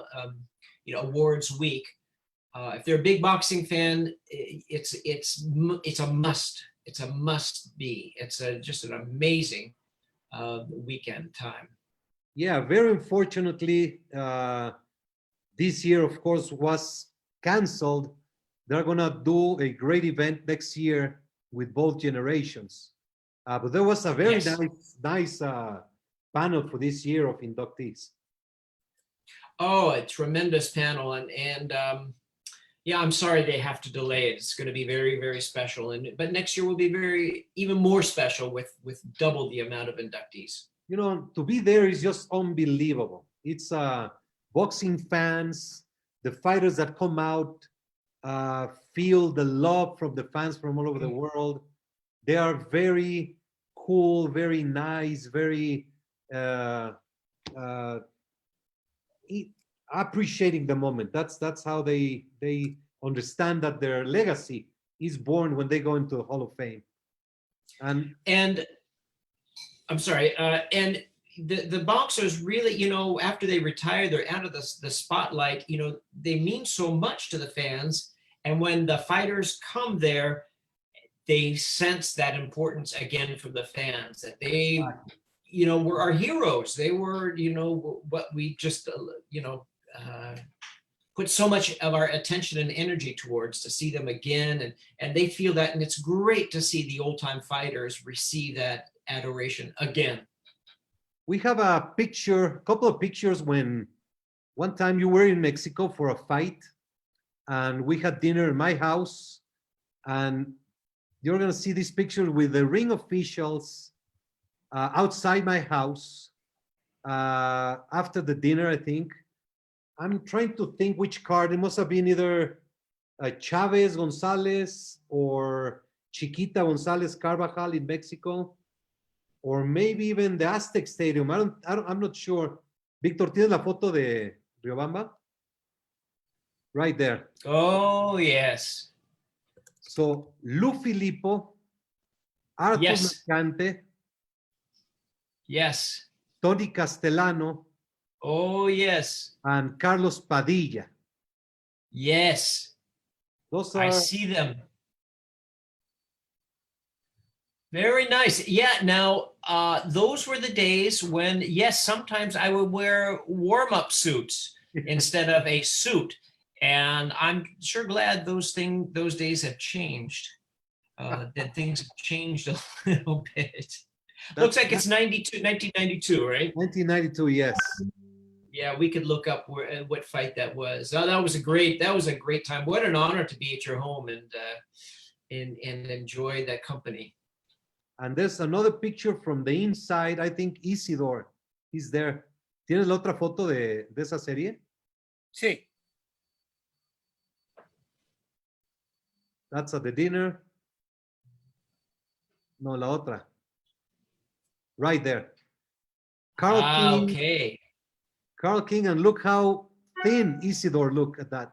you know, awards week, if they're a big boxing fan, it's a must. It's a must be. It's just an amazing weekend time.
Yeah, very unfortunately, this year, of course, was canceled. They're gonna do a great event next year with both generations. But there was a very nice panel for this year of inductees.
Oh, a tremendous panel, and Yeah, I'm sorry they have to delay it. It's going to be very, very special. But next year will be even more special with double the amount of inductees.
You know, to be there is just unbelievable. It's boxing fans, the fighters that come out, feel the love from the fans from all over the world. They are very cool, very nice, very appreciating the moment. That's how they understand that their legacy is born when they go into the Hall of Fame.
And I'm sorry, and the boxers really, you know, after they retire, they're out of the spotlight. You know, they mean so much to the fans, and when the fighters come there, they sense that importance again from the fans, that they, you know, were our heroes. They were, you know, what we just, you know, put so much of our attention and energy towards to see them again. And they feel that, and it's great to see the old time fighters receive that adoration again.
We have a couple of pictures when one time you were in Mexico for a fight, and we had dinner in my house, and you're going to see this picture with the ring officials outside my house after the dinner, I think. I'm trying to think which card. It must have been either Chávez González or Chiquita González Carvajal in Mexico, or maybe even the Aztec Stadium. I'm not sure. Victor, ¿tienes la foto de Riobamba? Right there.
Oh, yes.
So, Lou Filippo, Arthur
Yes.
Mercante,
Yes.
Tony Castellano,
Oh, yes.
and Carlos Padilla.
Yes.
Those
I
are
see them. Very nice. Yeah, now those were the days when, yes, sometimes I would wear warm-up suits instead of a suit. And I'm sure glad those days have changed. That things have changed a little bit. Looks like it's 1992, right?
1992, yes.
Yeah, we could look up what fight that was. Oh, that was a great time. What an honor to be at your home and enjoy that company.
And there's another picture from the inside. I think Isidore is there. ¿Tienes la otra foto de esa serie?
Sí.
That's at the dinner. No, la otra. Right there. Carl King.
Okay.
Carl King, and look how thin Isidore looked at that.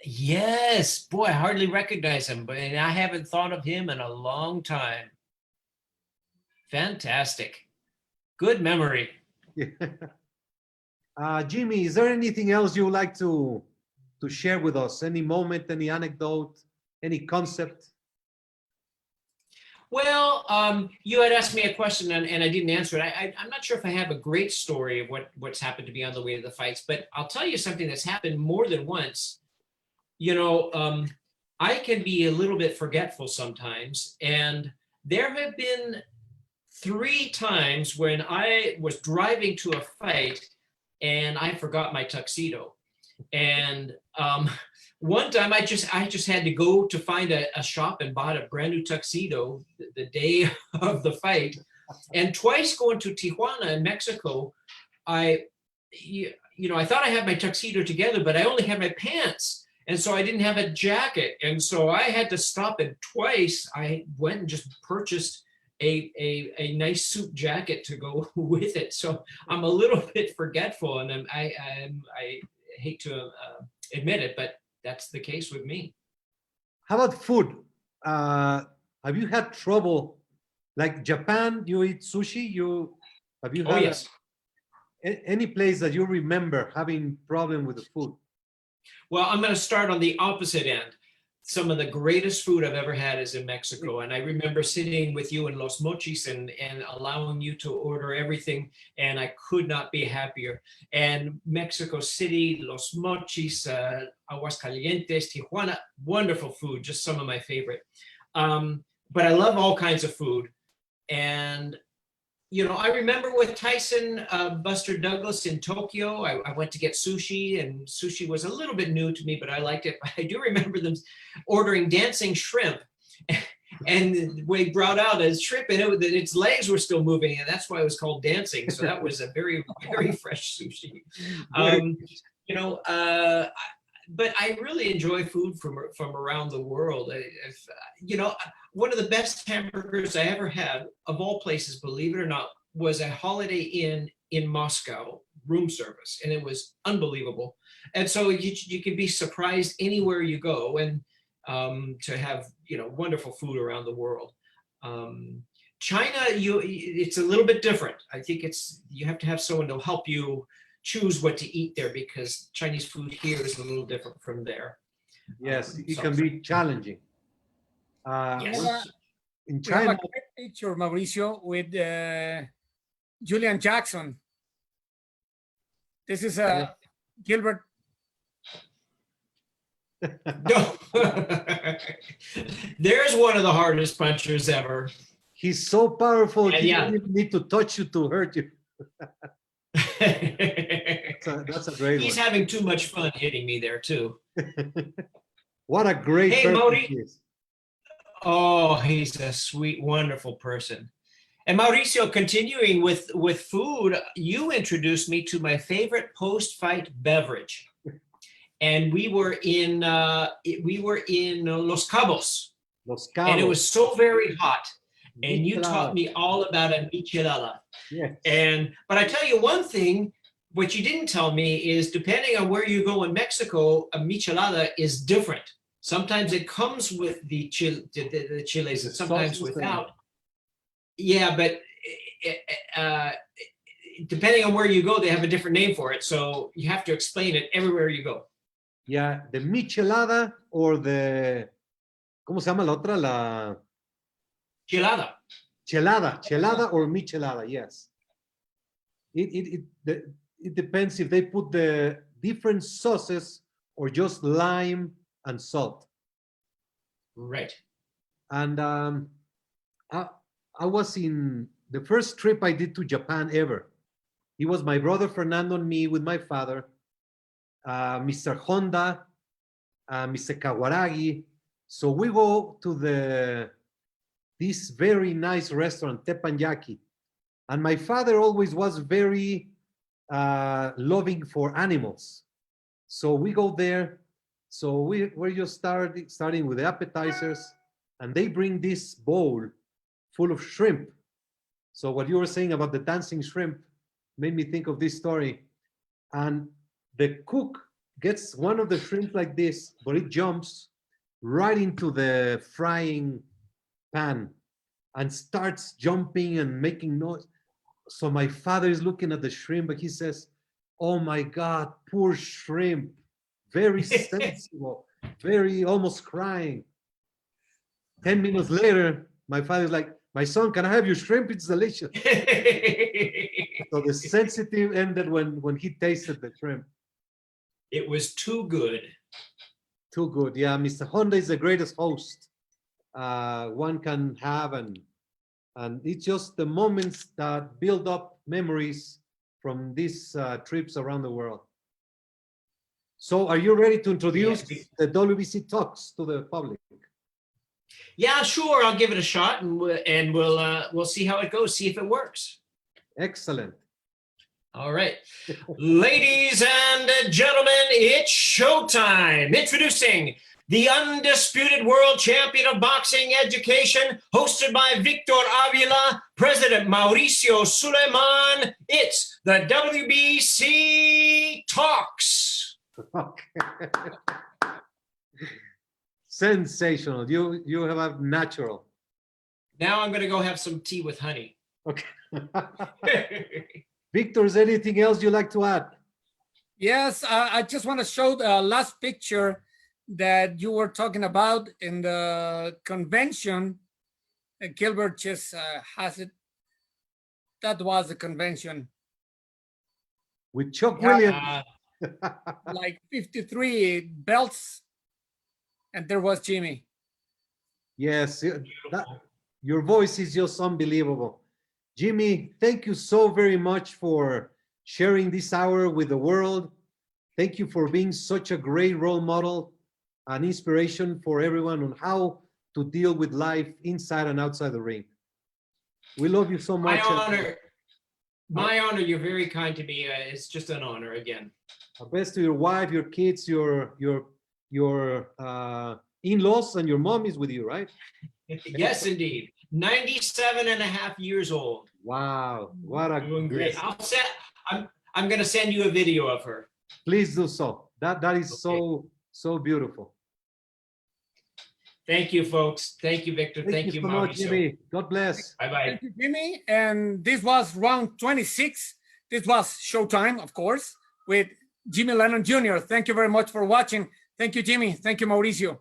Yes, boy, I hardly recognize him, but I haven't thought of him in a long time. Fantastic. Good memory.
Jimmy, is there anything else you would like to share with us? Any moment, any anecdote, any concept?
Well, you had asked me a question and I didn't answer it. I'm not sure if I have a great story of what's happened to me on the way to the fights, but I'll tell you something that's happened more than once. You know, I can be a little bit forgetful sometimes, and there have been 3 times when I was driving to a fight and I forgot my tuxedo. And one time I just had to go to find a shop and bought a brand new tuxedo the day of the fight. And twice going to Tijuana in Mexico, I thought I had my tuxedo together, but I only had my pants. And so I didn't have a jacket. And so I had to stop, and twice I went and just purchased a nice suit jacket to go with it. So I'm a little bit forgetful, and I hate to admit it, but that's the case with me.
How about food? Have you had trouble? Like Japan, you eat sushi? Have you had
yes.
Any place that you remember having problem with the food?
Well, I'm going to start on the opposite end. Some of the greatest food I've ever had is in Mexico. And I remember sitting with you in Los Mochis and allowing you to order everything. And I could not be happier. And Mexico City, Los Mochis, Aguascalientes, Tijuana, wonderful food, just some of my favorite. But I love all kinds of food. And I remember with Tyson Buster Douglas in Tokyo, I went to get sushi, and sushi was a little bit new to me, but I liked it. I do remember them ordering dancing shrimp, and we brought out a shrimp, and its legs were still moving, and that's why it was called dancing. So that was a very, very fresh sushi. But I really enjoy food from around the world. One of the best hamburgers I ever had, of all places, believe it or not, was a Holiday Inn in Moscow, room service, and it was unbelievable. And so you can be surprised anywhere you go, and to have wonderful food around the world. China, it's a little bit different. I think you have to have someone to help you choose what to eat there, because Chinese food here is a little different from there.
Yes, it can be challenging.
Yes.
In
We have
China,
a great picture, Mauricio, with Julian Jackson. This is Gilbert.
No. There's one of the hardest punchers ever.
he's so powerful, he
Yeah.
doesn't even need to touch you to hurt you. That's a great
He's
one.
having too much fun hitting me there too.
What a great
Hey,
person
Modi.
he is.
Oh, he's a sweet, wonderful person. And Mauricio, continuing with food, you introduced me to my favorite post-fight beverage, and we were in Los Cabos,
Los
and it
Cabos.
was so very hot. And you
Michelada.
taught me all about a michelada.
Yes.
But I tell you one thing, what you didn't tell me is, depending on where you go in Mexico, a michelada is different. Sometimes it comes with the chiles, and sometimes
Sauces and-
without. Yeah, but depending on where you go, they have a different name for it. So you have to explain it everywhere you go.
Yeah, the michelada or the, ¿cómo se llama la otra? La
Chilada.
chelada or michelada, yes. It depends if they put the different sauces or just lime and salt.
Right.
And I was in the first trip I did to Japan ever. It was my brother Fernando and me with my father, Mr. Honda, Mr. Kawaragi. So we go to this very nice restaurant, Teppanyaki. And my father always was very loving for animals. So we go there. So we're just starting with the appetizers, and they bring this bowl full of shrimp. So what you were saying about the dancing shrimp made me think of this story. And the cook gets one of the shrimp like this, but it jumps right into the frying pan and starts jumping and making noise. So my father is looking at the shrimp, but he says, "Oh my God, poor shrimp, very sensible, very almost crying." 10 minutes later, my father's like, "My son, can I have your shrimp? It's delicious." So the sensitive ended when he tasted the shrimp.
It was too good.
Too good. Yeah, Mr. Honda is the greatest host one can have, and it's just the moments that build up memories from these trips around the world. So are you ready to introduce the WBC Talks to the public?
Yeah, sure. I'll give it a shot, and we'll see how it goes. See if it works.
Excellent.
All right, ladies and gentlemen, it's showtime. Introducing the undisputed world champion of boxing education, hosted by Victor Avila, President Mauricio Suleiman. It's the WBC Talks.
Okay. Sensational. You have a natural.
Now I'm going to go have some tea with honey.
Okay. Victor, is anything else you'd like to add?
Yes, I just want to show the last picture that you were talking about in the convention. Gilbert just has it. That was the convention.
With Chuck
Yeah.
Williams.
Like 53 belts, and there was Jimmy.
Yes, your voice is just unbelievable. Jimmy, thank you so very much for sharing this hour with the world. Thank you for being such a great role model, an inspiration for everyone on how to deal with life inside and outside the ring. We love you so much.
My honor. My honor. You're very kind to me. It's just an honor again.
Our best to your wife, your kids, your in-laws, and your mom is with you, right?
Yes, indeed. 97 and a half years old.
Wow, what a
Doing great.
blessing.
I'm going to send you a video of her.
Please do so. That is
Okay.
so beautiful.
Thank you, folks. Thank you, Victor. Thank you,
so much,
Mauricio.
Jimmy. God bless.
Bye-bye.
Thank you, Jimmy. And this was round 26. This was Showtime, of course, with Jimmy Lennon Jr. Thank you very much for watching. Thank you, Jimmy. Thank you, Mauricio.